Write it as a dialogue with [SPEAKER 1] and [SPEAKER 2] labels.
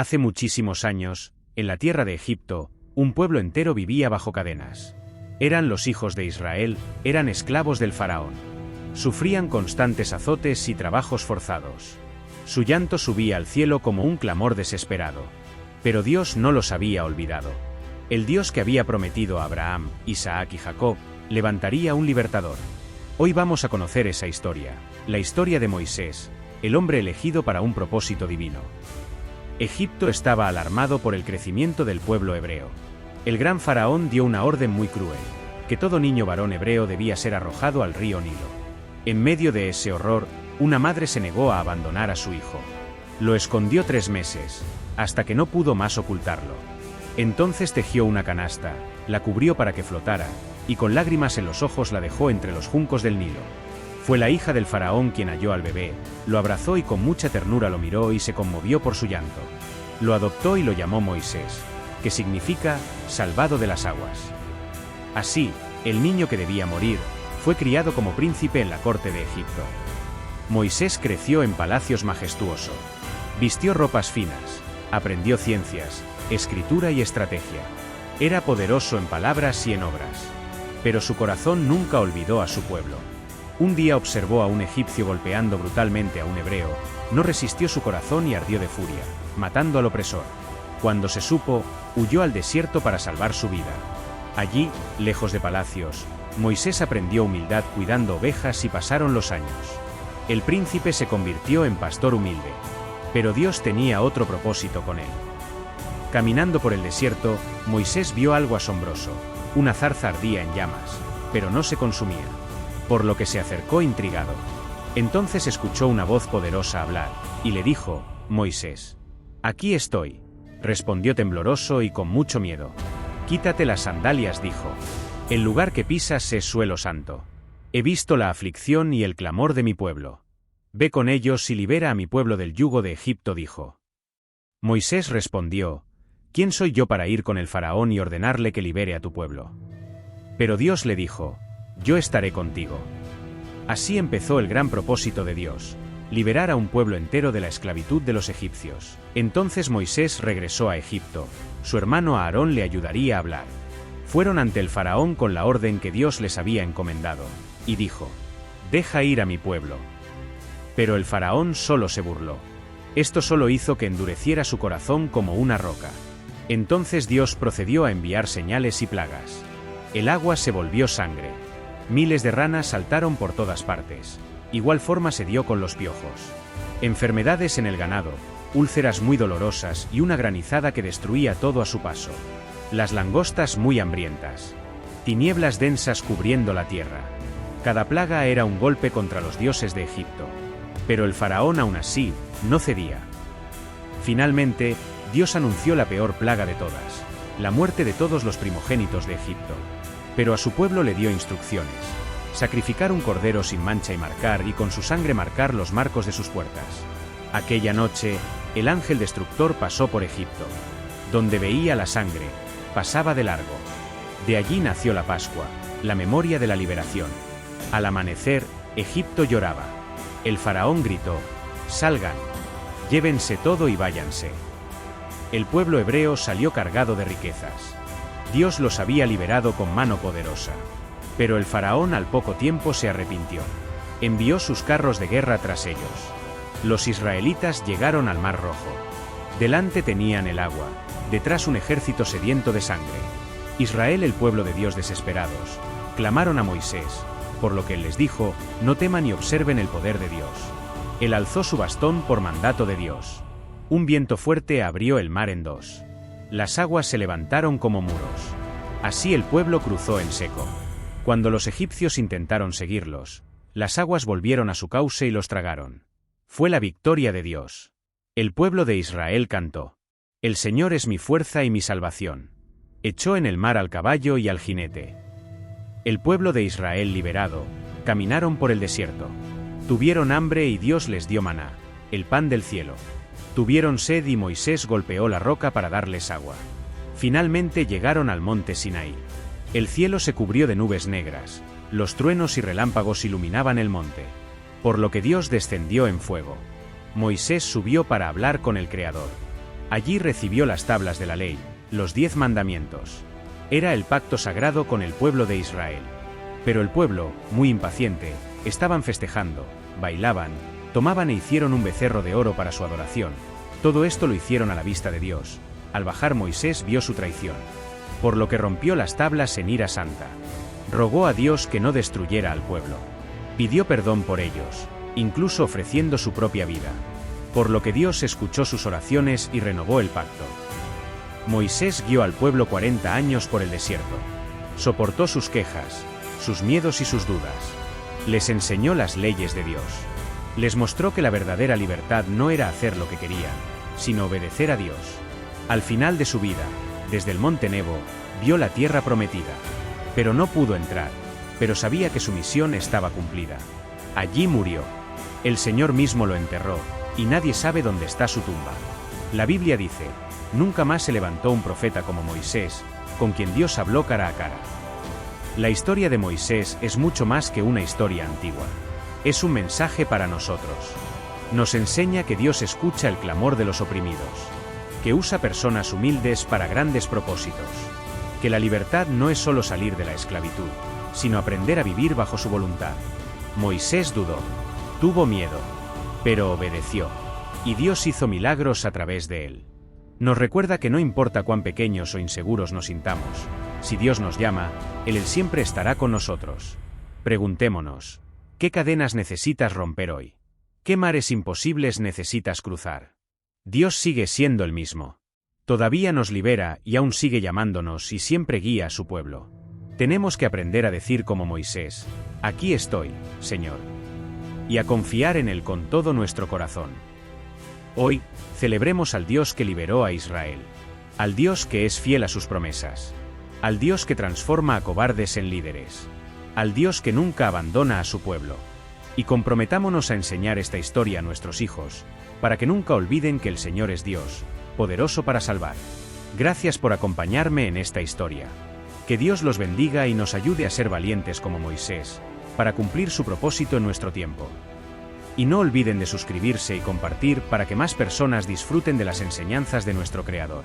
[SPEAKER 1] Hace muchísimos años, en la tierra de Egipto, un pueblo entero vivía bajo cadenas. Eran los hijos de Israel, eran esclavos del faraón. Sufrían constantes azotes y trabajos forzados. Su llanto subía al cielo como un clamor desesperado. Pero Dios no los había olvidado. El Dios que había prometido a Abraham, Isaac y Jacob, levantaría un libertador. Hoy vamos a conocer esa historia, la historia de Moisés, el hombre elegido para un propósito divino. Egipto estaba alarmado por el crecimiento del pueblo hebreo. El gran faraón dio una orden muy cruel, que todo niño varón hebreo debía ser arrojado al río Nilo. En medio de ese horror, una madre se negó a abandonar a su hijo. Lo escondió 3 meses, hasta que no pudo más ocultarlo. Entonces tejió una canasta, la cubrió para que flotara, y con lágrimas en los ojos la dejó entre los juncos del Nilo. Fue la hija del faraón quien halló al bebé, lo abrazó y con mucha ternura lo miró y se conmovió por su llanto. Lo adoptó y lo llamó Moisés, que significa salvado de las aguas. Así, el niño que debía morir, fue criado como príncipe en la corte de Egipto. Moisés creció en palacios majestuosos. Vistió ropas finas, aprendió ciencias, escritura y estrategia. Era poderoso en palabras y en obras. Pero su corazón nunca olvidó a su pueblo. Un día observó a un egipcio golpeando brutalmente a un hebreo, no resistió su corazón y ardió de furia, matando al opresor. Cuando se supo, huyó al desierto para salvar su vida. Allí, lejos de palacios, Moisés aprendió humildad cuidando ovejas y pasaron los años. El príncipe se convirtió en pastor humilde. Pero Dios tenía otro propósito con él. Caminando por el desierto, Moisés vio algo asombroso. Una zarza ardía en llamas, pero no se consumía. Por lo que se acercó intrigado. Entonces escuchó una voz poderosa hablar, y le dijo: Moisés. Aquí estoy. Respondió tembloroso y con mucho miedo. Quítate las sandalias, dijo. El lugar que pisas es suelo santo. He visto la aflicción y el clamor de mi pueblo. Ve con ellos y libera a mi pueblo del yugo de Egipto, dijo. Moisés respondió: ¿Quién soy yo para ir con el faraón y ordenarle que libere a tu pueblo? Pero Dios le dijo: Yo estaré contigo. Así empezó el gran propósito de Dios, liberar a un pueblo entero de la esclavitud de los egipcios. Entonces Moisés regresó a Egipto, su hermano Aarón le ayudaría a hablar. Fueron ante el faraón con la orden que Dios les había encomendado, y dijo: Deja ir a mi pueblo. Pero el faraón solo se burló. Esto solo hizo que endureciera su corazón como una roca. Entonces Dios procedió a enviar señales y plagas. El agua se volvió sangre. Miles de ranas saltaron por todas partes. Igual forma se dio con los piojos. Enfermedades en el ganado, úlceras muy dolorosas y una granizada que destruía todo a su paso. Las langostas muy hambrientas. Tinieblas densas cubriendo la tierra. Cada plaga era un golpe contra los dioses de Egipto. Pero el faraón aún así, no cedía. Finalmente, Dios anunció la peor plaga de todas, la muerte de todos los primogénitos de Egipto. Pero a su pueblo le dio instrucciones: sacrificar un cordero sin mancha y con su sangre marcar los marcos de sus puertas. Aquella noche, el ángel destructor pasó por Egipto. Donde veía la sangre, pasaba de largo. De allí nació la Pascua, la memoria de la liberación. Al amanecer, Egipto lloraba. El faraón gritó: Salgan, llévense todo y váyanse. El pueblo hebreo salió cargado de riquezas. Dios los había liberado con mano poderosa. Pero el faraón al poco tiempo se arrepintió. Envió sus carros de guerra tras ellos. Los israelitas llegaron al Mar Rojo. Delante tenían el agua, detrás un ejército sediento de sangre. Israel, el pueblo de Dios desesperados, clamaron a Moisés, por lo que él les dijo: No teman y observen el poder de Dios. Él alzó su bastón por mandato de Dios. Un viento fuerte abrió el mar en dos. Las aguas se levantaron como muros. Así el pueblo cruzó en seco. Cuando los egipcios intentaron seguirlos, las aguas volvieron a su cauce y los tragaron. Fue la victoria de Dios. El pueblo de Israel cantó: El Señor es mi fuerza y mi salvación. Echó en el mar al caballo y al jinete. El pueblo de Israel liberado, caminaron por el desierto. Tuvieron hambre y Dios les dio maná, el pan del cielo. Tuvieron sed y Moisés golpeó la roca para darles agua. Finalmente llegaron al monte Sinaí. El cielo se cubrió de nubes negras, los truenos y relámpagos iluminaban el monte. Por lo que Dios descendió en fuego. Moisés subió para hablar con el Creador. Allí recibió las tablas de la ley, los 10 mandamientos. Era el pacto sagrado con el pueblo de Israel. Pero el pueblo, muy impaciente, estaban festejando, bailaban, tomaban e hicieron un becerro de oro para su adoración. Todo esto lo hicieron a la vista de Dios. Al bajar Moisés vio su traición, por lo que rompió las tablas en ira santa. Rogó a Dios que no destruyera al pueblo. Pidió perdón por ellos, incluso ofreciendo su propia vida. Por lo que Dios escuchó sus oraciones y renovó el pacto. Moisés guió al pueblo 40 años por el desierto. Soportó sus quejas, sus miedos y sus dudas. Les enseñó las leyes de Dios. Les mostró que la verdadera libertad no era hacer lo que querían, sino obedecer a Dios. Al final de su vida, desde el monte Nebo, vio la tierra prometida. Pero no pudo entrar, pero sabía que su misión estaba cumplida. Allí murió. El Señor mismo lo enterró, y nadie sabe dónde está su tumba. La Biblia dice, nunca más se levantó un profeta como Moisés, con quien Dios habló cara a cara. La historia de Moisés es mucho más que una historia antigua. Es un mensaje para nosotros. Nos enseña que Dios escucha el clamor de los oprimidos, que usa personas humildes para grandes propósitos, que la libertad no es solo salir de la esclavitud, sino aprender a vivir bajo su voluntad. Moisés dudó, tuvo miedo, pero obedeció, y Dios hizo milagros a través de él. Nos recuerda que no importa cuán pequeños o inseguros nos sintamos, si Dios nos llama, Él siempre estará con nosotros. Preguntémonos, ¿qué cadenas necesitas romper hoy? ¿Qué mares imposibles necesitas cruzar? Dios sigue siendo el mismo. Todavía nos libera y aún sigue llamándonos y siempre guía a su pueblo. Tenemos que aprender a decir como Moisés, aquí estoy, Señor. Y a confiar en Él con todo nuestro corazón. Hoy, celebremos al Dios que liberó a Israel. Al Dios que es fiel a sus promesas. Al Dios que transforma a cobardes en líderes. Al Dios que nunca abandona a su pueblo. Y comprometámonos a enseñar esta historia a nuestros hijos, para que nunca olviden que el Señor es Dios, poderoso para salvar. Gracias por acompañarme en esta historia. Que Dios los bendiga y nos ayude a ser valientes como Moisés, para cumplir su propósito en nuestro tiempo. Y no olviden de suscribirse y compartir para que más personas disfruten de las enseñanzas de nuestro Creador.